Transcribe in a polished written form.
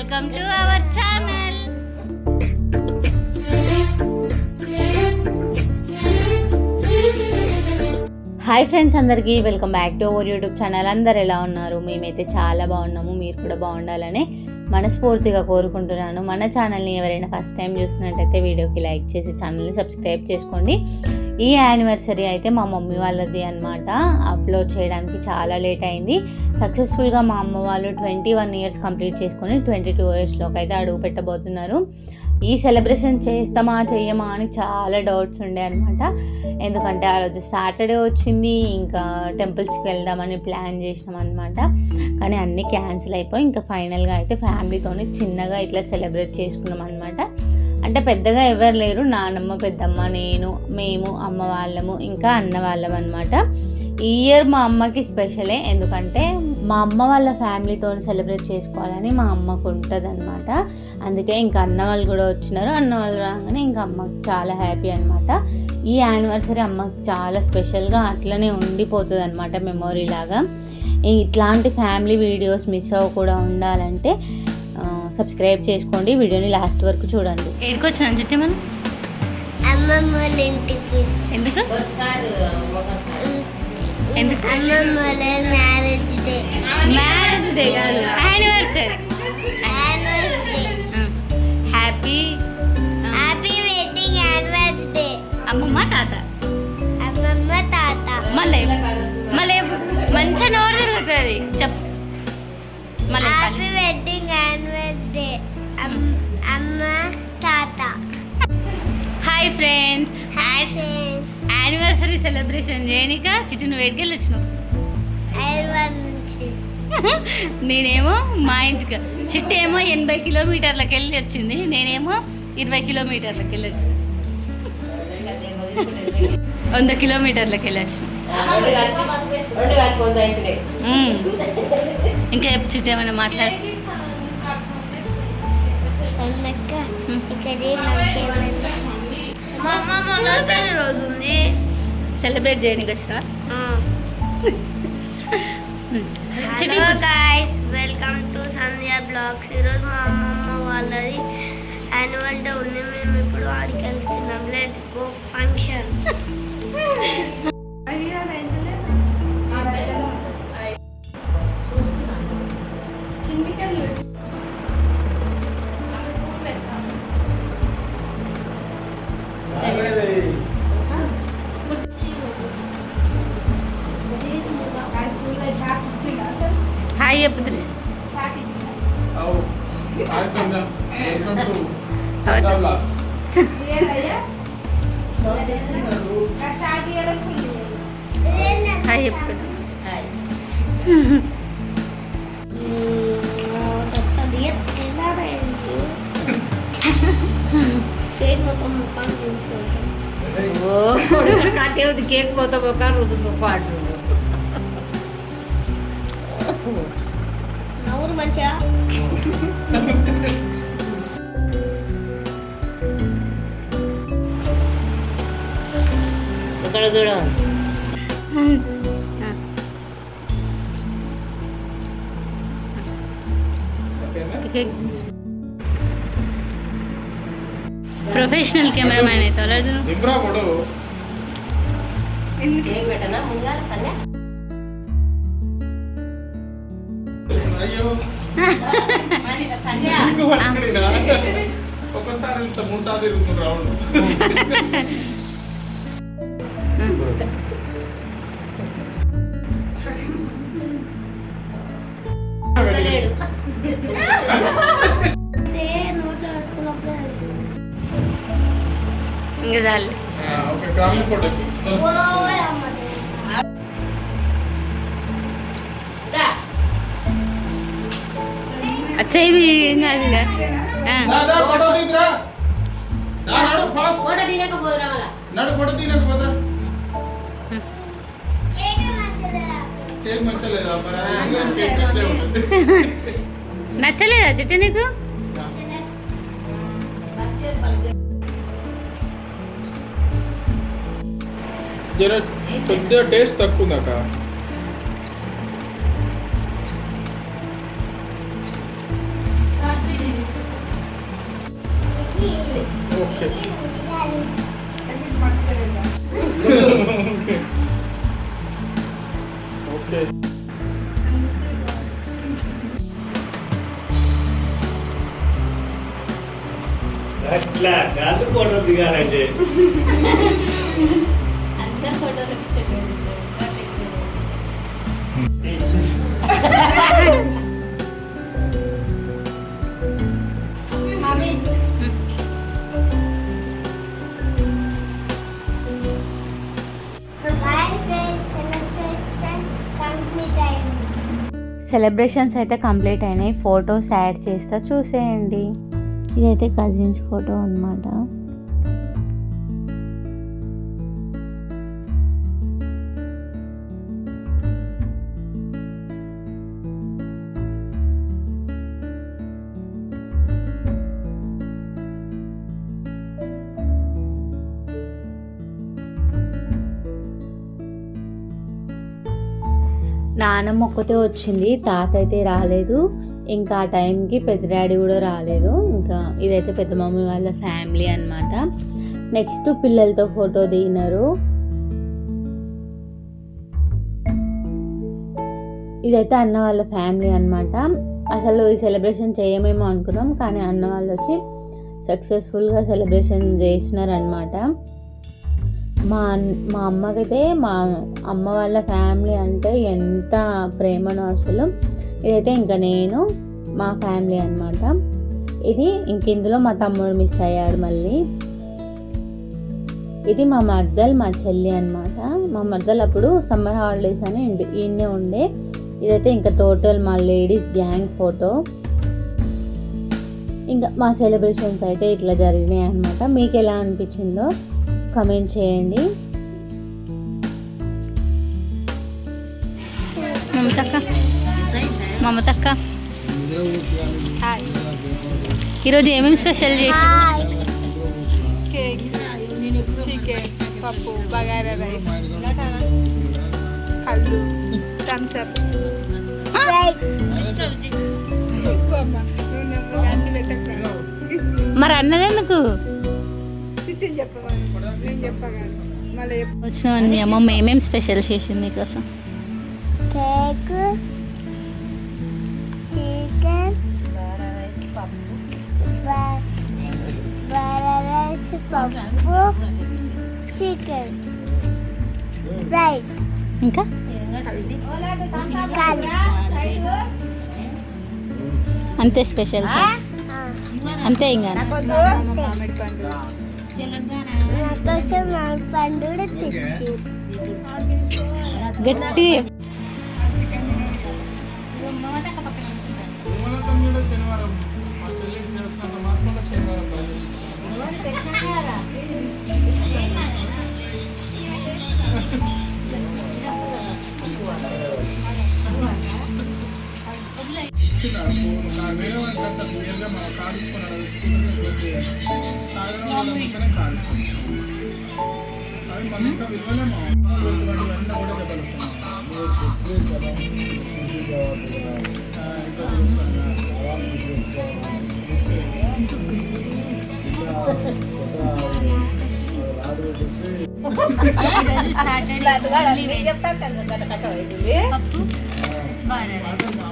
Welcome to our channel. Hi friends, అందరికీ welcome back to our YouTube channel. అందరు ఎలా ఉన్నారు? మేమైతే చాలా బాగున్నాము. మీరు కూడా బాగుండాలని మనస్ఫూర్తిగా కోరుకుంటున్నాను. మన ఛానల్ని ఎవరైనా ఫస్ట్ టైం చూసినట్టయితే వీడియోకి లైక్ చేసి ఛానల్ని సబ్స్క్రైబ్ చేసుకోండి. ఈ యానివర్సరీ అయితే మా మమ్మీ వాళ్ళది అనమాట. అప్లోడ్ చేయడానికి చాలా లేట్ అయింది. సక్సెస్ఫుల్గా మా అమ్మ వాళ్ళు 21 ఇయర్స్ కంప్లీట్ చేసుకొని 22 ఇయర్స్లోకి అయితే అడుగు పెట్టబోతున్నారు. ఈ సెలబ్రేషన్ చేస్తామా చెయ్యమా అని చాలా డౌట్స్ ఉండే అనమాట. ఎందుకంటే ఆ రోజు సాటర్డే వచ్చింది, ఇంకా టెంపుల్స్కి వెళ్దామని ప్లాన్ చేసినాం అనమాట. కానీ అన్నీ క్యాన్సిల్ అయిపోయి ఇంకా ఫైనల్గా అయితే ఫ్యామిలీతో చిన్నగా ఇట్లా సెలబ్రేట్ చేసుకున్నాం అనమాట. అంటే పెద్దగా ఎవరు లేరు, నానమ్మ, పెద్దమ్మ, నేను, మేము, అమ్మ వాళ్ళము, ఇంకా అన్న వాళ్ళం అనమాట. ఈ ఇయర్ మా అమ్మకి స్పెషలే, ఎందుకంటే మా అమ్మ వాళ్ళ ఫ్యామిలీతో సెలబ్రేట్ చేసుకోవాలని మా అమ్మకు ఉంటుంది అనమాట. అందుకే ఇంకా అన్న వాళ్ళు కూడా వచ్చినారు. అన్న వాళ్ళు రాగానే ఇంకా అమ్మకి చాలా హ్యాపీ అనమాట. ఈ యానివర్సరీ అమ్మకి చాలా స్పెషల్గా అట్లనే ఉండిపోతుంది అనమాట, మెమొరీ లాగా. ఇట్లాంటి ఫ్యామిలీ వీడియోస్ మిస్ అవ్వకుండా ఉండాలంటే సబ్స్క్రైబ్ చేసుకోండి, వీడియోని లాస్ట్ వరకు చూడండి. ఎక్కడికి వచ్చినాం చుట్టూ మనం? అమ్మమ్మ వాళ్ళ ఇంటికి. ఎందుకు? Marriage day. మ్యారేజ్ డే కాదు, anniversary. Happy happy wedding anniversary. అమ్మమ్మ తాత. అమ్మమ్మ తాత. మళ్ళీ మంచిగా నోరు తిరుగుతుంది. చెప్పు మళ్ళీ. హ్యాపీ వెడ్డింగ్ యానివర్సరీ అమ్మ తాత. హాయ్ ఫ్రెండ్స్, యానివర్సరీ సెలబ్రేషన్ చేయనిక చిట్టు నువ్వు ఎక్కడికి వెళ్ళొచ్చినావు? నేనేమో మా ఇంటికి. చిట్టు ఏమో 80 కిలోమీటర్లకు వెళ్ళి వచ్చింది, నేనేమో 20 కిలోమీటర్లకు వెళ్ళి వచ్చిన. 100 కిలోమీటర్లకు వెళ్ళి వచ్చిన. ఇంకా చెప్పు చిట్టు, ఏమైనా మాట్లాడు. సెలబ్రేట్ చేయడానికి వచ్చిన. Hello guys, welcome to Sandhya blogs. ఈరోజు మా అమ్మమ్మ వాళ్ళది యాన్యువల్ డే ఉంది. మేము ఇప్పుడు ఆడికి వెళ్తున్నాం. Let go function. హాయ్ చెప్పు. హాయ్ చెప్పు. కేక్ పోతా ఒక రుద్దుతో పాటు నవ్వురు మంచిగా. ఇక్కడ చూడ. ప్రొఫెషనల్ కెమెరామ్యాన్ అయితే ఒకసారి 3 సార్లు తిరుగుతుంది రౌండ్. ఇంకా చాలు. ఓకే, గ్రామీణ ఫోటో. వచ్చేది ఏం కాదు. నచ్చలేదా చిట్టు నీకు? జర కొద్దిగా టేస్ట్ తక్కువ ఉందాక. ఓకే ఓకే అట్లా కాదు ఫోటో దిగాలంటే అందరు ఫోటోలు సెలబ్రేషన్స్ అయితే కంప్లీట్ అయినాయి. ఫొటోస్ యాడ్ చేస్తా చూసేయండి. ఇదైతే కజిన్స్ ఫోటో అన్నమాట. నానమ్మ ఒక్కతే వచ్చింది, తాత అయితే రాలేదు. ఇంకా ఆ టైంకి పెద్ద డాడీ కూడా రాలేదు. ఇంకా ఇదైతే పెద్ద మమ్మీ వాళ్ళ ఫ్యామిలీ అన్నమాట. నెక్స్ట్ పిల్లలతో ఫోటో దిగినారు. ఇదైతే అన్న వాళ్ళ ఫ్యామిలీ అన్నమాట. అసలు ఈ సెలబ్రేషన్ చేయమేమో అనుకున్నాం, కానీ అన్న వాళ్ళు వచ్చి సక్సెస్ఫుల్గా సెలబ్రేషన్ చేసినారనమాట. మా అమ్మకైతే మా అమ్మ వాళ్ళ ఫ్యామిలీ అంటే ఎంత ప్రేమనో అసలు. ఇదైతే ఇంకా నేను మా ఫ్యామిలీ అన్నమాట. ఇది ఇందులో మా తమ్ముడు మిస్ అయ్యాడు మళ్ళీ. ఇది మా మర్దల్ మా చెల్లి అన్నమాట. మా మర్దల్ అప్పుడు సమ్మర్ హాలిడేస్ అని ఈయనే ఉండే. ఇదైతే ఇంకా టోటల్ మా లేడీస్ గ్యాంగ్ ఫోటో. ఇంకా మా సెలబ్రేషన్స్ అయితే ఇట్లా జరిగినాయి అన్నమాట. మీకు ఎలా అనిపించిందో కమెంట్ చేయండి. మమతక్క ఈరోజు ఏమేమి స్పెషల్ చేసారు? కేక్, చికెన్, పప్పు, బగారా రైస్, కళ్ళు, థమ్స్ అప్. మరి అన్నదెందుకు చెప్పమని నేను చెప్పగాను మళ్ళీ వచ్చినామని మీ అమ్మమ్మ ఏమేమి స్పెషల్ చేసింది నీకోసం? కేక్, చికెన్, బగారా రైస్, పప్పు, చికెన్, రైట్, ఇంకా అంతే స్పెషల్ అంతే. ఇంకా మామిడి పండు నాకోసం మామిడి పండు కూడా తెచ్చి గట్టి శనివారం మా చెల్లికి చేసినంత మార్పులో శనివారం వేరే వాళ్ళకంతా క్లియర్గా మనం కాల్చుకున్నాడు అవి మనం ఇంకా విలువలేమో ఇవన్నీ కూడా